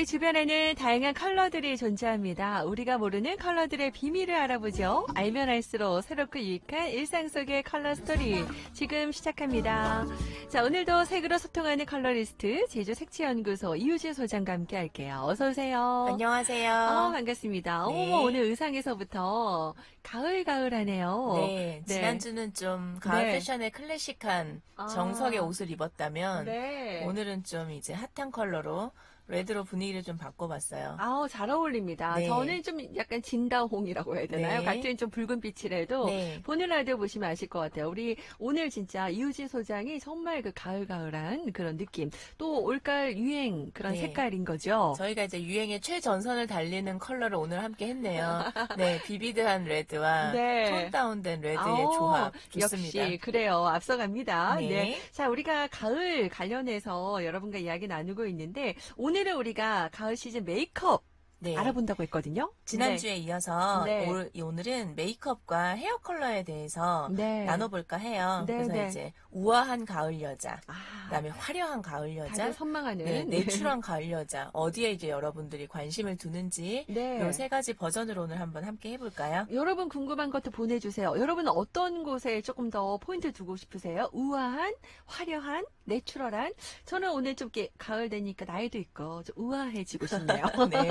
우리 주변에는 다양한 컬러들이 존재합니다. 우리가 모르는 컬러들의 비밀을 알아보죠. 알면 알수록 새롭고 유익한 일상 속의 컬러 스토리 지금 시작합니다. 자, 오늘도 색으로 소통하는 컬러리스트 제주색채연구소 이유진 소장과 함께 할게요. 어서 오세요. 안녕하세요. 반갑습니다. 네. 어머, 오늘 의상에서부터 가을하네요. 네, 지난주는 좀 가을 네. 패션의 클래식한 정석의 옷을 입었다면 네. 오늘은 좀 이제 핫한 컬러로 레드로 분위기를 좀 바꿔봤어요. 잘 어울립니다. 네. 저는 좀 약간 진다홍이라고 해야 되나요? 네. 같은 좀 붉은 빛이라도 네. 보는 라디오 보시면 아실 것 같아요. 우리 오늘 진짜 이우진 소장이 정말 그 가을가을한 그런 느낌. 또 올가을 유행 그런 네. 색깔인 거죠. 저희가 이제 유행의 최전선을 달리는 컬러를 오늘 함께 했네요. 네, 비비드한 레드와 네. 톤 다운된 레드의 조합 좋습니다. 역시 그래요. 앞서갑니다. 네. 자, 우리가 가을 관련해서 여러분과 이야기 나누고 있는데 오늘은 우리가 가을 시즌 메이크업 네. 알아본다고 했거든요. 지난주에 이어서 네. 오늘은 메이크업과 헤어 컬러에 대해서 네. 나눠볼까 해요. 네, 그래서 네. 이제 우아한 가을 여자, 아, 그다음에 화려한 가을 여자, 다들 선망하는 네, 내추럴한 가을 여자, 어디에 이제 여러분들이 관심을 두는지 네. 이 세 가지 버전으로 오늘 한번 함께 해볼까요? 여러분 궁금한 것도 보내주세요. 여러분은 어떤 곳에 조금 더 포인트 두고 싶으세요? 우아한, 화려한, 내추럴한? 저는 오늘 좀 이렇게 가을 되니까 나이도 있고 좀 우아해지고 싶네요. 네.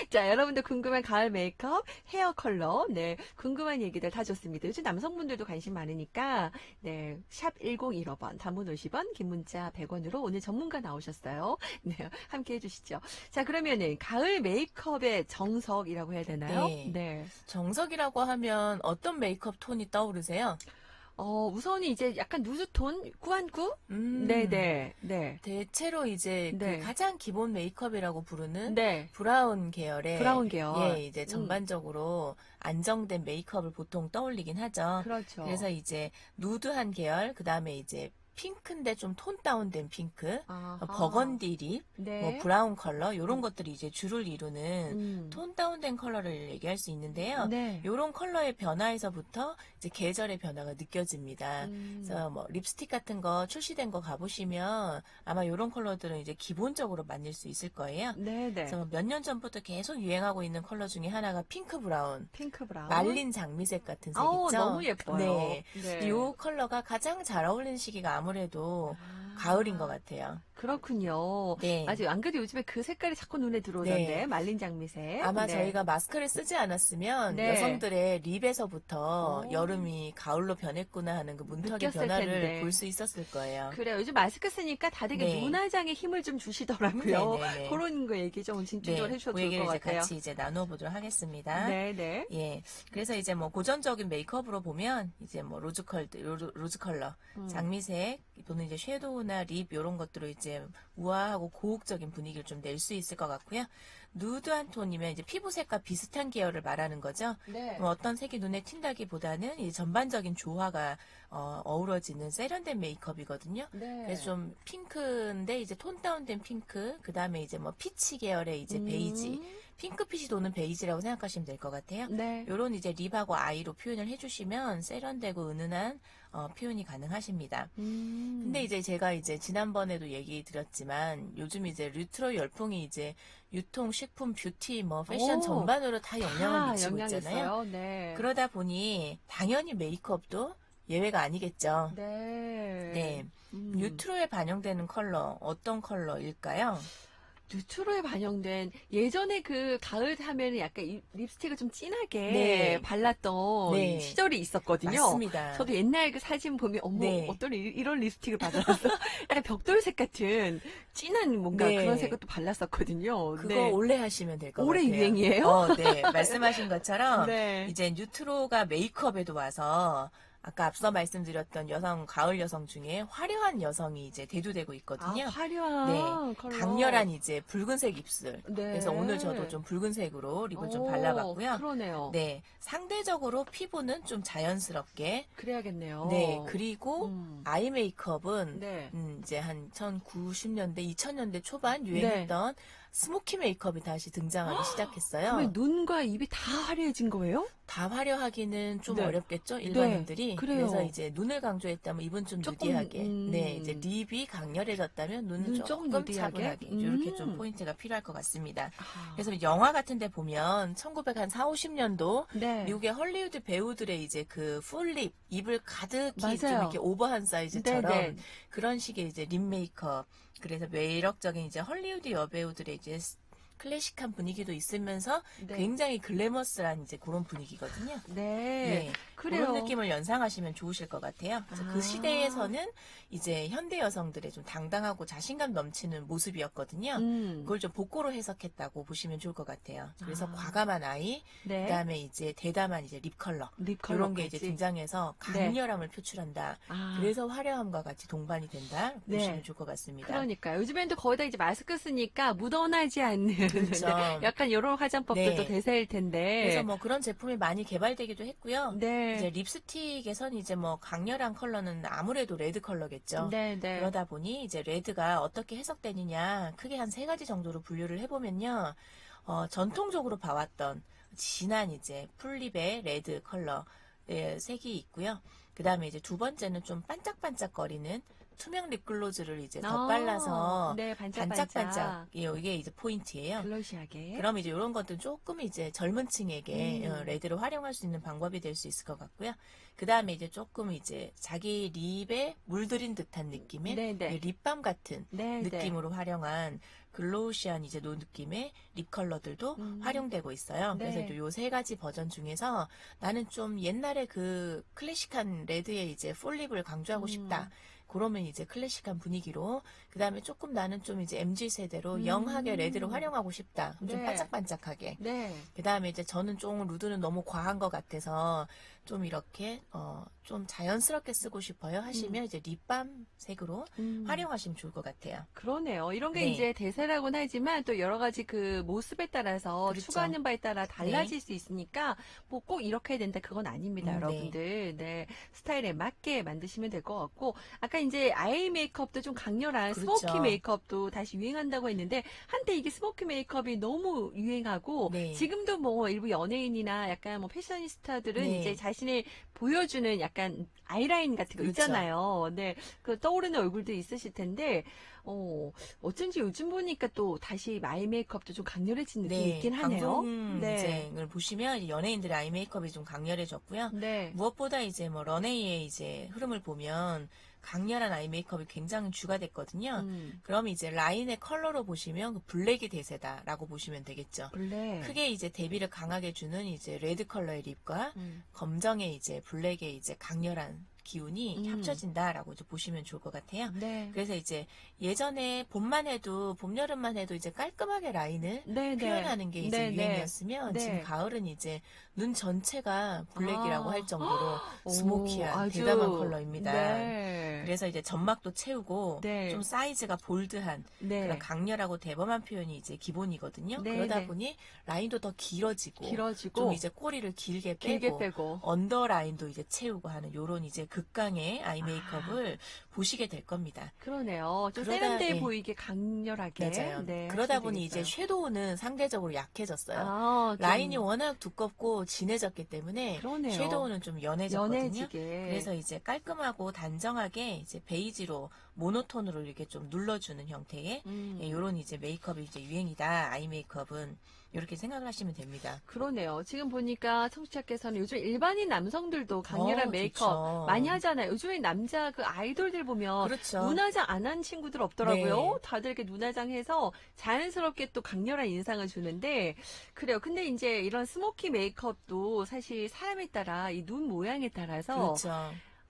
자, 여러분들 궁금한 가을 메이크업, 헤어 컬러, 네, 궁금한 얘기들 다 좋습니다. 요즘 남성분들도 관심 많으니까, 네, 샵 1015번, 단문 50원, 긴 문자 100원으로 오늘 전문가 나오셨어요. 네, 함께 해주시죠. 자, 그러면은 가을 메이크업의 정석이라고 해야 되나요? 네. 정석이라고 하면 어떤 메이크업 톤이 떠오르세요? 우선이 이제 약간 누드톤, 꾸안꾸? 네. 네. 대체로 이제 네. 그 가장 기본 메이크업이라고 부르는 네. 브라운 계열의 브라운 계열. 예, 이제 전반적으로 안정된 메이크업을 보통 떠올리긴 하죠. 그렇죠. 그래서 이제 누드한 계열, 그다음에 이제 핑크인데 좀 톤 다운된 핑크, 아하. 버건디 립, 네. 뭐 브라운 컬러 이런 것들이 이제 주를 이루는 음. 톤 다운된 컬러를 얘기할 수 있는데요. 네. 이런 컬러의 변화에서부터 이제 계절의 변화가 느껴집니다. 그래서 뭐 립스틱 같은 거 출시된 거 가보시면 아마 이런 컬러들은 이제 기본적으로 만날 수 있을 거예요. 네네. 그래서 몇 년 전부터 계속 유행하고 있는 컬러 중에 하나가 핑크 브라운. 핑크 브라운. 말린 장미색 같은 색 있죠? 너무 예뻐요. 네. 네. 이 컬러가 가장 잘 어울리는 시기가 아무래도 가을인 것 같아요. 그렇군요. 네. 맞아요. 안 그래도 요즘에 그 색깔이 자꾸 눈에 들어오던데. 네. 말린 장미색. 아마 네. 저희가 마스크를 쓰지 않았으면 네. 여성들의 립에서부터 오. 여름이 가을로 변했구나 하는 그 문턱의 느꼈을 변화를 텐데. 볼 수 있었을 거예요. 그래요. 요즘 마스크 쓰니까 다들 네. 눈화장에 힘을 좀 주시더라고요. 네네네. 그런 거 얘기 좀 진중적으로 해주셔도 그 좋을 얘기를 것 이제 같아요. 같이 이제 나눠보도록 하겠습니다. 네네. 예. 그래서 이제 뭐 고전적인 메이크업으로 보면 이제 뭐 로즈 컬러, 장미색 또는 이제 섀도우나 립 이런 것들로 이제 우아하고 고혹적인 분위기를 좀 낼 수 있을 것 같고요. 누드한 톤이면 이제 피부색과 비슷한 계열을 말하는 거죠. 네. 뭐 어떤 색이 눈에 튄다기보다는 이 전반적인 조화가 어우러지는 세련된 메이크업이거든요. 네. 그래서 좀 핑크인데 이제 톤 다운된 핑크, 그 다음에 이제 뭐 피치 계열의 이제 베이지, 핑크빛이 도는 베이지라고 생각하시면 될 것 같아요. 네. 요런 이제 립하고 아이로 표현을 해주시면 세련되고 은은한 표현이 가능하십니다. 근데 이제 제가 이제 지난번에도 얘기 드렸지만 요즘 이제 레트로 열풍이 이제 유통, 식품, 뷰티, 뭐 패션 오, 전반으로 다 영향을 미치고 영향 있잖아요. 있어요. 네. 그러다 보니 당연히 메이크업도 예외가 아니겠죠. 네. 네. 뉴트로에 반영되는 컬러 어떤 컬러일까요? 뉴트로에 반영된 예전에 그 가을 하면은 약간 립스틱을 좀 진하게 네. 발랐던 네. 시절이 있었거든요. 맞습니다. 저도 옛날 그 사진 보면 어머 네. 어떤 이런 립스틱을 발랐어? 약간 벽돌색 같은 진한 뭔가 네. 그런 색을 또 발랐었거든요. 그거 네. 올해 하시면 될 것 올해 같아요. 유행이에요? 네. 말씀하신 것처럼 네. 이제 뉴트로가 메이크업에도 와서 아까 앞서 말씀드렸던 가을 여성 중에 화려한 여성이 이제 대두되고 있거든요. 화려한 컬러. 강렬한 이제 붉은색 입술. 네. 그래서 오늘 저도 좀 붉은색으로 립을 좀 오, 발라봤고요. 그러네요. 네. 상대적으로 피부는 좀 자연스럽게. 그래야겠네요. 네. 그리고 아이 메이크업은 네. 이제 한 1990년대, 2000년대 초반 유행했던 스모키 메이크업이 다시 등장하기 시작했어요. 그러면 눈과 입이 다 화려해진 거예요? 다 화려하기는 좀 네. 어렵겠죠, 일반인들이. 그래요. 그래서 이제 눈을 강조했다면 입은 좀 조금, 누디하게. 네, 이제 립이 강렬해졌다면 눈은 눈 조금 조금 누디하게? 차분하게. 이렇게 좀 포인트가 필요할 것 같습니다. 아. 그래서 영화 같은 데 보면 1940년도 네. 미국의 헐리우드 배우들의 이제 그 풀립, 입을 가득히 좀 맞아요. 이렇게 오버한 사이즈처럼 네네. 그런 식의 이제 립 메이크업. 그래서 매력적인 이제 헐리우드 여배우들의 이제 클래식한 분위기도 있으면서 네. 굉장히 글래머스한 이제 그런 분위기거든요. 네. 네. 그래요. 그런 느낌을 연상하시면 좋으실 것 같아요. 그래서 아. 그 시대에서는 이제 현대 여성들의 좀 당당하고 자신감 넘치는 모습이었거든요. 그걸 좀 복고로 해석했다고 보시면 좋을 것 같아요. 그래서 아. 과감한 아이, 네. 그다음에 이제 대담한 이제 립 컬러, 립 이런 게 이제 컬러까지. 등장해서 네. 강렬함을 표출한다. 아. 그래서 화려함과 같이 동반이 된다. 네. 보시면 좋을 것 같습니다. 그러니까 요즘엔 또 거의 다 이제 마스크 쓰니까 묻어나지 않는 그렇죠. 네, 약간 이런 화장법들도 네. 대세일 텐데. 그래서 뭐 그런 제품이 많이 개발되기도 했고요. 네. 이제 립스틱에선 이제 뭐 강렬한 컬러는 아무래도 레드 컬러겠죠. 네, 네. 그러다 보니 이제 레드가 어떻게 해석되느냐 크게 한 3가지 정도로 분류를 해보면요. 전통적으로 봐왔던 진한 이제 풀립의 레드 컬러의 색이 있고요. 그 다음에 이제 두 번째는 좀 반짝반짝거리는 투명 립글로즈를 이제 덧발라서 네, 반짝반짝 이게 이제 포인트예요. 글로시하게. 그럼 이제 이런 것들은 조금 이제 젊은 층에게 음. 레드를 활용할 수 있는 방법이 될 수 있을 것 같고요. 그 다음에 이제 조금 이제 자기 립에 물들인 듯한 느낌의 네, 네. 립밤 같은 네, 네. 느낌으로 활용한 글로시한 이제 노 느낌의 립 컬러들도 활용되고 있어요. 네. 그래서 요 3가지 버전 중에서 나는 좀 옛날에 그 클래식한 레드의 이제 풀립을 강조하고 싶다. 그러면 이제 클래식한 분위기로 그 다음에 조금 나는 좀 이제 MZ 세대로 영하게 레드를 활용하고 싶다. 그럼 좀 네. 반짝반짝하게. 네. 그 다음에 이제 저는 좀 루드는 너무 과한 것 같아서 좀 이렇게 좀 자연스럽게 쓰고 싶어요 하시면 이제 립밤 색으로 활용하시면 좋을 것 같아요. 그러네요. 이런 게 네. 이제 대세라고는 하지만 또 여러 가지 그 모습에 따라서 그렇죠. 추구하는 바에 따라 달라질 수 있으니까 뭐 꼭 이렇게 해야 된다 그건 아닙니다, 여러분들. 네. 스타일에 맞게 만드시면 될 것 같고 아까 이제 아이 메이크업도 좀 강렬한 그렇죠. 스모키 메이크업도 다시 유행한다고 했는데 한때 이게 스모키 메이크업이 너무 유행하고 네. 지금도 뭐 일부 연예인이나 약간 뭐 패셔니스타들은 네. 이제 자신을 보여주는 약간 아이라인 같은 거 그렇죠. 있잖아요. 네. 그 떠오르는 얼굴도 있으실 텐데 어쩐지 요즘 보니까 또 다시 아이 메이크업도 좀 강렬해진 느낌이 있긴 하네요. 방송을 보시면 연예인들의 아이 메이크업이 좀 강렬해졌고요. 네. 무엇보다 이제 뭐 런웨이의 이제 흐름을 보면 강렬한 아이 메이크업이 굉장히 주가 됐거든요. 그럼 이제 라인의 컬러로 보시면 그 블랙이 대세다라고 보시면 되겠죠. 블랙. 크게 이제 대비를 강하게 주는 이제 레드 컬러의 립과 검정의 이제 블랙의 이제 강렬한 기운이 합쳐진다라고 이제 보시면 좋을 것 같아요. 네. 그래서 이제 예전에 봄만 해도 봄 여름만 해도 이제 깔끔하게 라인을 네, 표현하는 게 이제 네, 네. 유행이었으면 네. 지금 가을은 이제 눈 전체가 블랙이라고 할 정도로 오, 스모키한 아주, 대담한 컬러입니다. 네. 그래서 이제 점막도 채우고 네. 좀 사이즈가 볼드한 네. 그런 강렬하고 대범한 표현이 이제 기본이거든요. 네, 그러다 네. 보니 라인도 더 길어지고 길어지고 좀 이제 꼬리를 길게 길게 빼고. 언더라인도 이제 채우고 하는 요런 이제 극강의 아이 메이크업을 보시게 될 겁니다. 그러네요. 좀 그러다- 세련돼 예. 보이게 강렬하게. 맞아요. 네, 그러다 하시면 보니 이제 되겠어요. 섀도우는 상대적으로 약해졌어요. 좀 라인이 워낙 두껍고 진해졌기 때문에 그러네요. 섀도우는 좀 연해졌거든요. 연해지게. 그래서 이제 깔끔하고 단정하게 이제 베이지로 모노톤으로 이렇게 좀 눌러주는 형태의 이런 이제 메이크업이 이제 유행이다. 아이 메이크업은 이렇게 생각을 하시면 됩니다. 그러네요. 지금 보니까 청취자께서는 요즘 일반인 남성들도 강렬한 메이크업 좋죠. 많이 하잖아요. 요즘에 남자 그 아이돌들 보면 그렇죠. 눈화장 안 한 친구들 없더라고요. 네. 다들 이렇게 눈화장 해서 자연스럽게 또 강렬한 인상을 주는데 그래요. 근데 이제 이런 스모키 메이크업도 사실 사람에 따라 이 눈 모양에 따라서 그렇죠.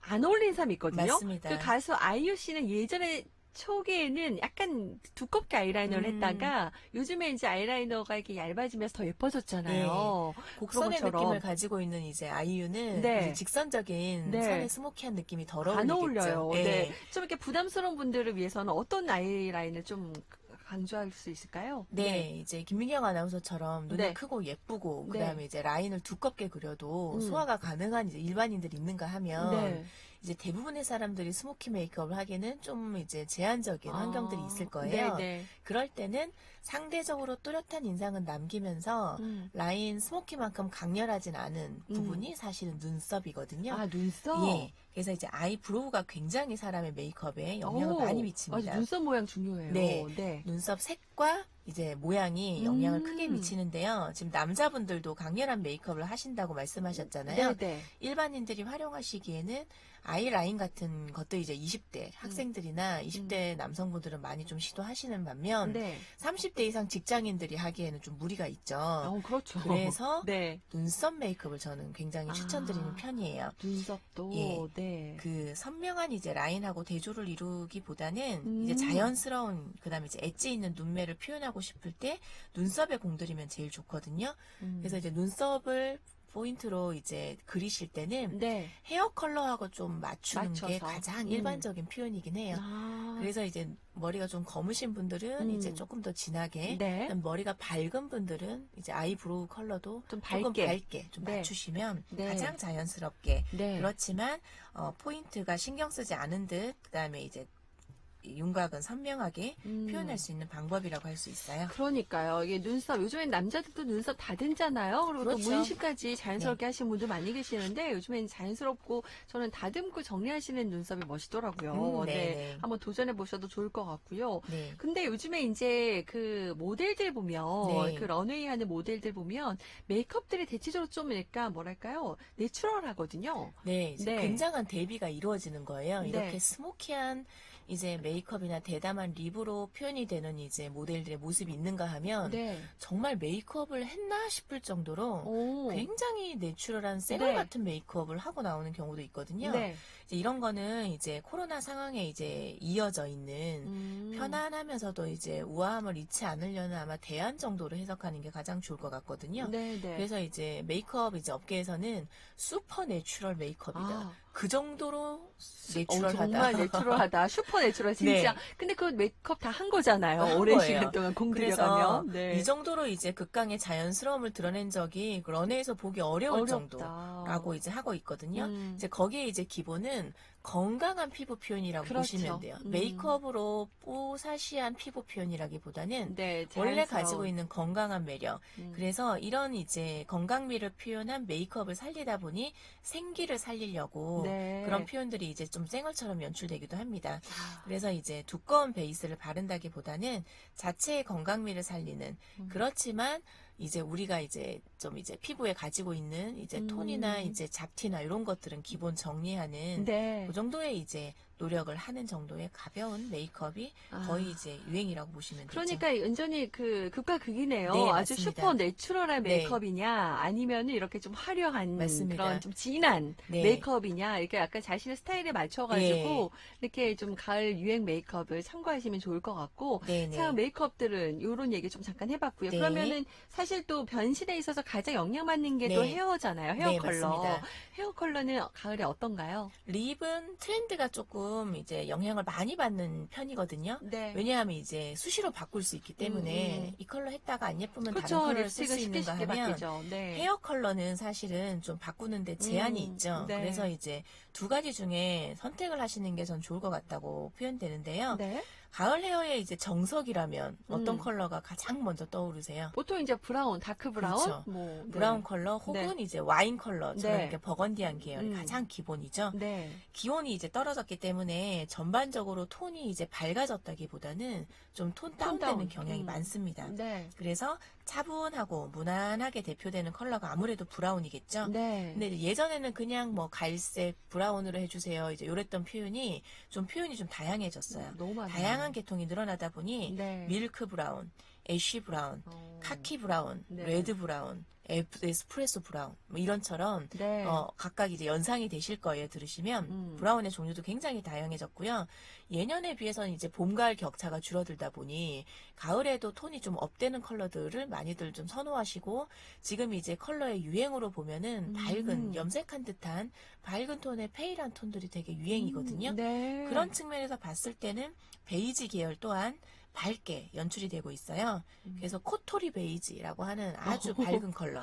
안 어울리는 사람이 있거든요. 맞습니다. 그 가수 아이유 씨는 예전에 초기에는 약간 두껍게 아이라이너를 했다가 요즘에 이제 아이라이너가 이렇게 얇아지면서 더 예뻐졌잖아요. 곡선의 그런 것처럼. 느낌을 가지고 있는 이제 아이유는 네. 이제 직선적인 네. 선의 스모키한 느낌이 덜 안 어울리겠죠. 어울려요. 예. 네. 좀 이렇게 부담스러운 분들을 위해서는 어떤 아이라인을 좀 강조할 수 있을까요? 네, 이제 김민경 아나운서처럼 눈이 네. 크고 예쁘고 네. 그다음에 이제 라인을 두껍게 그려도 소화가 가능한 이제 일반인들이 있는가 하면 네. 이제 대부분의 사람들이 스모키 메이크업을 하기에는 좀 이제 제한적인 환경들이 있을 거예요. 네네. 그럴 때는 상대적으로 뚜렷한 인상은 남기면서 라인 스모키만큼 강렬하진 않은 부분이 사실은 눈썹이거든요. 아, 눈썹? 예. 그래서 이제 아이브로우가 굉장히 사람의 메이크업에 영향을 오, 많이 맞아, 미칩니다. 눈썹 모양 중요해요. 네. 네. 눈썹 색과 이제 모양이 영향을 크게 미치는데요. 지금 남자분들도 강렬한 메이크업을 하신다고 말씀하셨잖아요. 네네. 일반인들이 활용하시기에는 아이라인 같은 것도 이제 20대 학생들이나 20대 남성분들은 많이 좀 시도하시는 반면 네. 30대 이상 직장인들이 하기에는 좀 무리가 있죠. 그렇죠. 그래서 네. 눈썹 메이크업을 저는 굉장히 추천드리는 편이에요. 눈썹도, 예. 네. 그 선명한 이제 라인하고 대조를 이루기보다는 이제 자연스러운 그다음에 이제 엣지 있는 눈매를 표현하고 싶을 때 눈썹에 공들이면 제일 좋거든요. 그래서 이제 눈썹을 포인트로 이제 그리실 때는 네. 헤어 컬러하고 좀 맞추는 게 맞춰서. 가장 일반적인 표현이긴 해요. 그래서 이제 머리가 좀 검으신 분들은 이제 조금 더 진하게, 네. 머리가 밝은 분들은 이제 아이브로우 컬러도 좀 조금 밝게. 밝게 좀 네. 맞추시면 네. 가장 자연스럽게. 네. 그렇지만 포인트가 신경 쓰지 않은 듯 그다음에 이제 윤곽은 선명하게 표현할 수 있는 방법이라고 할 수 있어요. 그러니까요. 이게 눈썹, 요즘엔 남자들도 눈썹 다듬잖아요. 그리고 또 그렇죠. 문신까지 자연스럽게 하시는 분들 많이 계시는데, 요즘엔 자연스럽고, 저는 다듬고 정리하시는 눈썹이 멋있더라고요. 네. 네네. 한번 도전해 보셔도 좋을 것 같고요. 네. 근데 요즘에 이제 그 모델들 보면, 네. 그 런웨이 하는 모델들 보면, 메이크업들이 대체적으로 좀 뭐랄까요, 내추럴하거든요. 네, 이제 네. 굉장한 대비가 이루어지는 거예요. 네. 이렇게 스모키한 이제 메이크업이나 대담한 립으로 표현이 되는 이제 모델들의 모습이 있는가 하면 네. 정말 메이크업을 했나 싶을 정도로 오. 굉장히 내추럴한 셀러 네. 같은 메이크업을 하고 나오는 경우도 있거든요. 네. 이제 이런 거는 이제 코로나 상황에 이제 이어져 있는 편안하면서도 이제 우아함을 잃지 않으려는 아마 대안 정도로 해석하는 게 가장 좋을 것 같거든요. 네, 네. 그래서 이제 메이크업 이제 업계에서는 슈퍼 내추럴 메이크업이다. 아. 그 정도로 내추럴하다. 정말 내추럴하다. 슈퍼 내추럴, 진짜. 네. 근데 그 메이크업 다 한 거잖아요. 한 오랜 거예요. 시간 동안 그래서 공들여가면. 네. 이 정도로 이제 극강의 자연스러움을 드러낸 적이 런웨이에서 보기 어려울 어렵다. 정도라고 이제 하고 있거든요. 이제 거기에 이제 기본은 건강한 피부 표현이라고 그렇죠. 보시면 돼요. 메이크업으로 뽀사시한 피부 표현이라기보다는 네, 원래 자연스러운. 가지고 있는 건강한 매력. 그래서 이런 이제 건강미를 표현한 메이크업을 살리다 보니 생기를 살리려고 네. 그런 표현들이 이제 좀 쌩얼처럼 연출되기도 합니다. 그래서 이제 두꺼운 베이스를 바른다기보다는 자체의 건강미를 살리는 그렇지만 이제 우리가 이제 좀 이제 피부에 가지고 있는 이제 톤이나 이제 잡티나 이런 것들은 기본 정리하는 네. 그 정도의 이제 노력을 하는 정도의 가벼운 메이크업이 거의 이제 유행이라고 보시면 되죠. 그러니까 완전히 그 극과 극이네요. 네, 아주 맞습니다. 슈퍼 내추럴한 네. 메이크업이냐, 아니면 이렇게 좀 화려한 맞습니다. 그런 좀 진한 네. 메이크업이냐, 이렇게 약간 자신의 스타일에 맞춰가지고 이렇게 좀 가을 유행 메이크업을 참고하시면 좋을 것 같고, 네네. 자, 메이크업들은 이런 얘기 좀 잠깐 해봤고요. 네. 그러면은 사실 또 변신에 있어서 가장 영향받는 게 또 네. 헤어잖아요. 헤어 네, 컬러. 맞습니다. 헤어 컬러는 가을에 어떤가요? 립은 트렌드가 조금 이제 영향을 많이 받는 편이거든요. 네. 왜냐하면 이제 수시로 바꿀 수 있기 때문에 이 컬러 했다가 안 예쁘면 다른 그렇죠. 컬러를 쓸 수 립스틱은 쉽게 있는가 쉽게 하면 바뀌죠. 네. 헤어 컬러는 사실은 좀 바꾸는데 제한이 있죠. 네. 그래서 이제 두 가지 중에 선택을 하시는 게 전 좋을 것 같다고 표현되는데요. 네. 가을 헤어의 이제 정석이라면 어떤 컬러가 가장 먼저 떠오르세요? 보통 이제 브라운, 다크 브라운, 그렇죠. 뭐 네. 브라운 컬러 혹은 이제 와인 컬러처럼 네. 이렇게 버건디한 계열이 가장 기본이죠. 네. 기온이 이제 떨어졌기 때문에 전반적으로 톤이 이제 밝아졌다기보다는 좀 톤 다운되는 경향이 많습니다. 네. 그래서 차분하고 무난하게 대표되는 컬러가 아무래도 브라운이겠죠. 네. 근데 예전에는 그냥 뭐 갈색 브라운으로 해주세요. 이제 요랬던 표현이 좀 다양해졌어요. 너무 많아요. 다양한 계통이 늘어나다 보니 네. 밀크 브라운, 애쉬 브라운, 카키 브라운, 네. 레드 브라운, 에스프레소 브라운 뭐 이런처럼 네. 각각 이제 연상이 되실 거예요. 들으시면 브라운의 종류도 굉장히 다양해졌고요. 예년에 비해서는 이제 봄, 가을 격차가 줄어들다 보니 가을에도 톤이 좀 업되는 컬러들을 많이들 좀 선호하시고 지금 이제 컬러의 유행으로 보면은 밝은 염색한 듯한 밝은 톤의 페일한 톤들이 되게 유행이거든요. 네. 그런 측면에서 봤을 때는 베이지 계열 또한 밝게 연출이 되고 있어요. 그래서 코토리 베이지라고 하는 아주 밝은 컬러.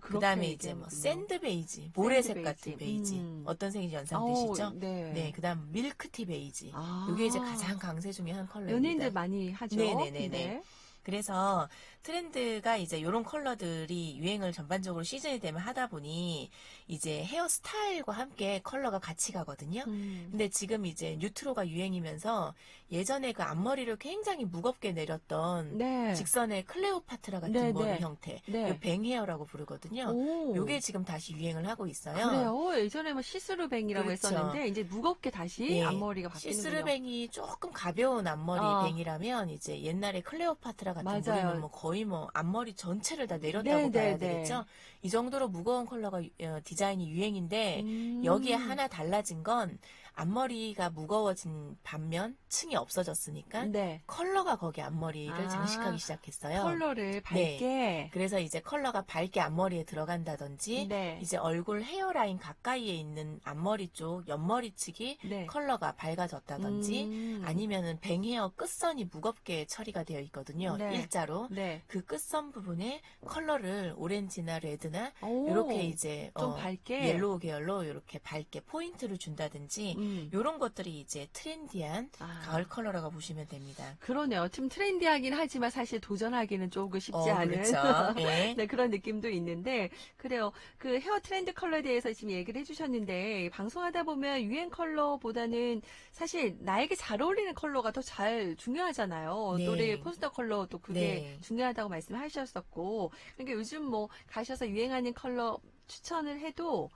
그렇게 그다음에 이제 뭐 얘기하는군요. 샌드 베이지, 모래색 샌드 같은 베이지. 베이지. 어떤 색인지 연상되시죠? 네. 네, 그다음 밀크티 베이지. 아. 이게 이제 가장 강세 중에 한 컬러입니다. 연예인들 많이 하죠. 네네네네. 네. 그래서 트렌드가 이제 이런 컬러들이 유행을 전반적으로 시즌이 되면 하다 보니 이제 헤어스타일과 함께 컬러가 같이 가거든요. 근데 지금 이제 뉴트로가 유행이면서 예전에 그 앞머리를 굉장히 무겁게 내렸던 네. 직선의 클레오파트라 같은 네, 머리 네. 형태, 네. 요 뱅헤어라고 부르거든요. 오. 요게 지금 다시 유행을 하고 있어요. 그래요? 예전에 뭐 시스루뱅이라고 그렇죠. 했었는데 이제 무겁게 다시 예, 앞머리가 바뀌는군요. 시스루뱅이 조금 가벼운 앞머리 아. 뱅이라면 이제 옛날에 클레오파트라 같은 맞아요. 머리는 뭐 거의 뭐 앞머리 전체를 다 내렸다고 네, 봐야 네, 네. 되겠죠. 이 정도로 무거운 컬러가 디자인이 유행인데 음. 여기에 하나 달라진 건 앞머리가 무거워진 반면 층이 없어졌으니까 네. 컬러가 거기 앞머리를 아, 장식하기 시작했어요. 컬러를 밝게. 그래서 이제 컬러가 밝게 앞머리에 들어간다든지 네. 이제 얼굴 헤어라인 가까이에 있는 앞머리 쪽 옆머리 측이 네. 컬러가 밝아졌다든지 아니면은 뱅헤어 끝선이 무겁게 처리가 되어 있거든요. 네. 일자로. 네. 그 끝선 부분에 컬러를 오렌지나 레드나 오. 이렇게 이제 좀 밝게. 옐로우 계열로 이렇게 밝게 포인트를 준다든지 이런 것들이 이제 트렌디한 아. 가을 컬러라고 보시면 됩니다. 그러네요. 좀 트렌디하긴 하지만 사실 도전하기는 조금 쉽지 않은 그렇죠. 네. 네, 그런 느낌도 있는데 그래요. 그 헤어 트렌드 컬러에 대해서 지금 얘기를 해주셨는데 방송하다 보면 유행 컬러보다는 사실 나에게 잘 어울리는 컬러가 더 잘 중요하잖아요. 네. 노래 포스터 컬러도 그게 네. 중요하다고 말씀하셨었고 그러니까 요즘 뭐 가셔서 유행하는 컬러 추천을 해도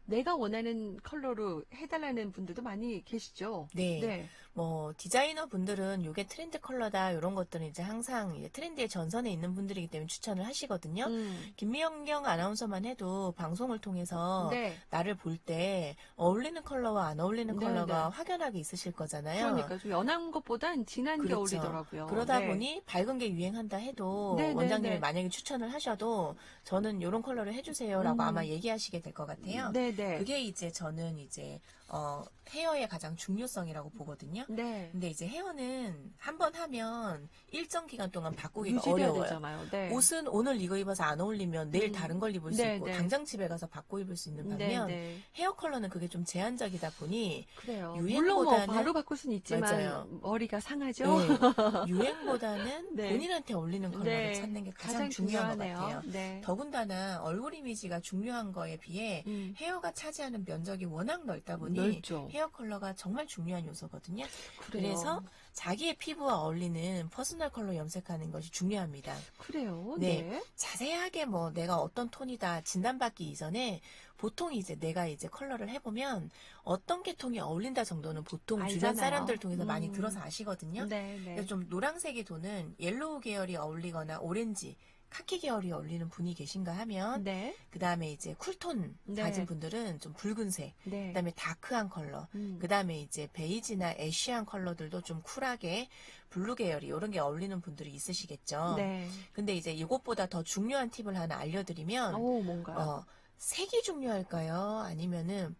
내가 원하는 컬러로 해달라는 분들도 많이 계시죠. 네. 뭐 디자이너 분들은 이게 트렌드 컬러다 이런 것들은 이제 항상 이제 트렌드의 전선에 있는 분들이기 때문에 추천을 하시거든요. 김미영 아나운서만 해도 방송을 통해서 네. 나를 볼 때 어울리는 컬러와 안 어울리는 네, 컬러가 네. 확연하게 있으실 거잖아요. 그러니까 좀 연한 것보단 진한 게 그렇죠. 어울리더라고요. 그러다 네. 보니 밝은 게 유행한다 해도 네, 네, 원장님이 네. 만약에 추천을 하셔도 저는 이런 컬러를 해주세요라고 아마 얘기하시게 될 것 같아요. 네네. 그게 이제 저는 이제 헤어의 가장 중요성이라고 보거든요. 네. 근데 이제 헤어는 한 번 하면 일정 기간 동안 바꾸기가 유지돼야 어려워요. 되잖아요. 네. 옷은 오늘 이거 입어서 안 어울리면 내일 다른 걸 입을 수 네, 있고 네. 당장 집에 가서 바꿔 입을 수 있는 반면 네. 헤어 컬러는 그게 좀 제한적이다 보니 그래요. 유행보다는- 물론 뭐 바로 바꿀 수는 있지만 맞아요. 머리가 상하죠. 네, 유행보다는 네. 본인한테 어울리는 컬러를 네. 찾는 게 가장 중요한 것 같아요. 네. 더군다나 얼굴 이미지가 중요한 거에 비해 헤어가 차지하는 면적이 워낙 넓다 보니 넓죠. 헤어 컬러가 정말 중요한 요소거든요. 그래요. 그래서 자기의 피부와 어울리는 퍼스널 컬러 염색하는 것이 중요합니다. 그래요. 네. 네. 자세하게 뭐 내가 어떤 톤이다 진단받기 이전에 보통 이제 내가 이제 컬러를 해보면 어떤 계통이 어울린다 정도는 보통 주변 알잖아요. 사람들 통해서 많이 들어서 아시거든요. 네. 네. 그래서 좀 노란색의 톤은 옐로우 계열이 어울리거나 오렌지, 카키 계열이 어울리는 분이 계신가 하면 네. 그 다음에 이제 쿨톤 네. 가진 분들은 좀 붉은색, 네. 그 다음에 다크한 컬러, 그 다음에 이제 베이지나 애쉬한 컬러들도 좀 쿨하게 블루 계열이 이런 게 어울리는 분들이 있으시겠죠. 네. 근데 이제 이것보다 더 중요한 팁을 하나 알려드리면 뭔가요? 색이 중요할까요? 아니면은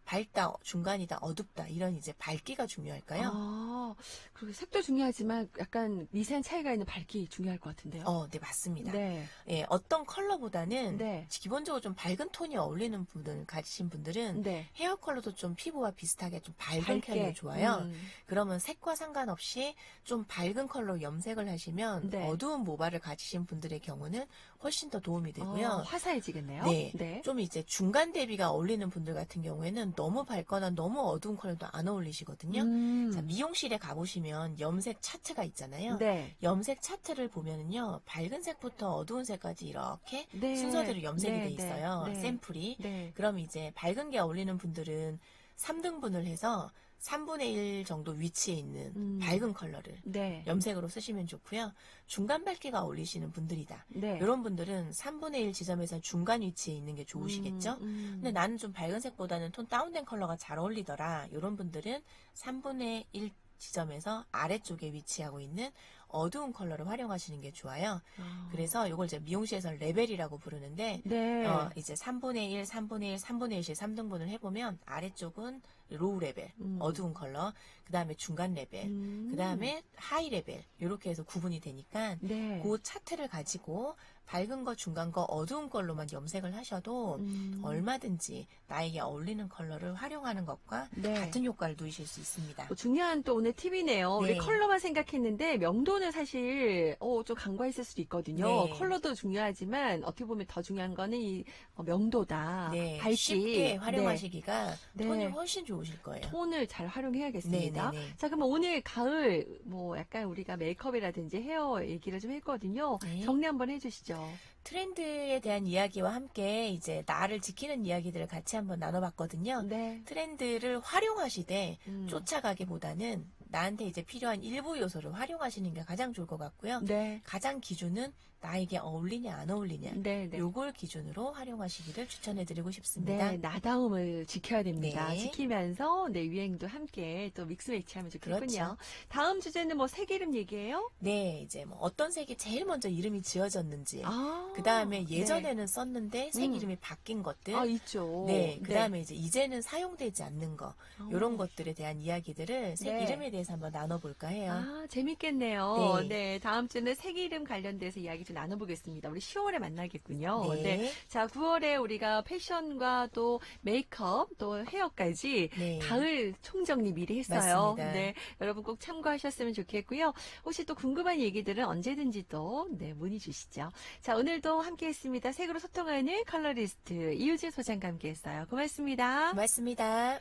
밝다, 중간이다, 어둡다 이런 이제 밝기가 중요할까요? 그리고 색도 중요하지만 약간 미세한 차이가 있는 밝기 중요할 것 같은데요. 네, 맞습니다. 네. 예, 어떤 컬러보다는 네. 기본적으로 좀 밝은 톤이 어울리는 분들 가지신 분들은 네. 헤어 컬러도 좀 피부와 비슷하게 좀 밝은 밝게. 편이 좋아요. 그러면 색과 상관없이 좀 밝은 컬러 염색을 하시면 네. 어두운 모발을 가지신 분들의 경우는 훨씬 더 도움이 되고요. 화사해지겠네요. 네, 좀 이제 중간 대비가 어울리는 분들 같은 경우에는 너무 밝거나 너무 어두운 컬러도 안 어울리시거든요. 자, 미용실에 가보시면 염색 차트가 있잖아요. 네. 염색 차트를 보면은요, 밝은 색부터 어두운 색까지 이렇게 네. 순서대로 염색이 네, 돼 있어요. 네. 샘플이. 네. 그럼 이제 밝은 게 어울리는 분들은 3등분을 해서 3분의 1 정도 위치에 있는 밝은 컬러를 네. 염색으로 쓰시면 좋고요. 중간 밝기가 어울리시는 분들이다. 네. 이런 분들은 3분의 1 지점에서 중간 위치에 있는 게 좋으시겠죠? 근데 나는 좀 밝은 색보다는 톤 다운된 컬러가 잘 어울리더라. 이런 분들은 3분의 1 지점에서 아래쪽에 위치하고 있는 어두운 컬러를 활용하시는 게 좋아요. 그래서 이걸 이제 미용실에서 레벨이라고 부르는데 네. 이제 3분의 1, 3분의 1, 3분의 1씩 3등분을 해보면 아래쪽은 로우 레벨, 어두운 컬러, 그 다음에 중간 레벨, 그 다음에 하이 레벨 이렇게 해서 구분이 되니까 네. 그 차트를 가지고 밝은 거, 중간 거, 어두운 걸로만 염색을 하셔도 얼마든지 나에게 어울리는 컬러를 활용하는 것과 네. 같은 효과를 누리실 수 있습니다. 중요한 또 오늘 팁이네요. 우리 네. 컬러만 생각했는데 명도는 사실 좀 간과했을 수도 있거든요. 네. 컬러도 중요하지만 어떻게 보면 더 중요한 거는 이 명도다. 네, 밝기. 쉽게 활용하시기가 네. 톤이 훨씬 좋으실 거예요. 톤을 잘 활용해야겠습니다. 네, 네, 네. 자, 그럼 오늘 가을 뭐 약간 우리가 메이크업이라든지 헤어 얘기를 좀 했거든요. 네. 정리 한번 해주시죠. 트렌드에 대한 이야기와 함께 이제 나를 지키는 이야기들을 같이 한번 나눠봤거든요. 네. 트렌드를 활용하시되 쫓아가기보다는 나한테 이제 필요한 일부 요소를 활용하시는 게 가장 좋을 것 같고요. 네. 가장 기준은 나에게 어울리냐 안 어울리냐 네, 네. 요걸 기준으로 활용하시기를 추천해드리고 싶습니다. 네, 나다움을 지켜야 됩니다. 네. 지키면서 유행도 함께 또 믹스 매치하면 좋겠군요. 그렇죠. 다음 주제는 뭐 색 이름 얘기예요? 네, 이제 뭐 어떤 색이 제일 먼저 이름이 지어졌는지, 아, 그 다음에 네. 예전에는 썼는데 색 이름이 바뀐 것들, 있죠. 네, 그 다음에 이제는 사용되지 않는 거, 어. 이런 것들에 대한 이야기들을 색 네. 이름에 대해서 한번 나눠볼까 해요. 재밌겠네요. 네. 네, 다음 주는 색 이름 관련돼서 이야기 좀 나눠보겠습니다. 우리 10월에 만나겠군요. 네. 자, 9월에 우리가 패션과 또 메이크업, 또 헤어까지 네. 가을 총정리 미리 했어요. 맞습니다. 네, 여러분 꼭 참고하셨으면 좋겠고요. 혹시 또 궁금한 얘기들은 언제든지 또 문의 주시죠. 자, 오늘도 함께했습니다. 색으로 소통하는 컬러리스트 이유진 소장과 함께했어요. 고맙습니다. 고맙습니다.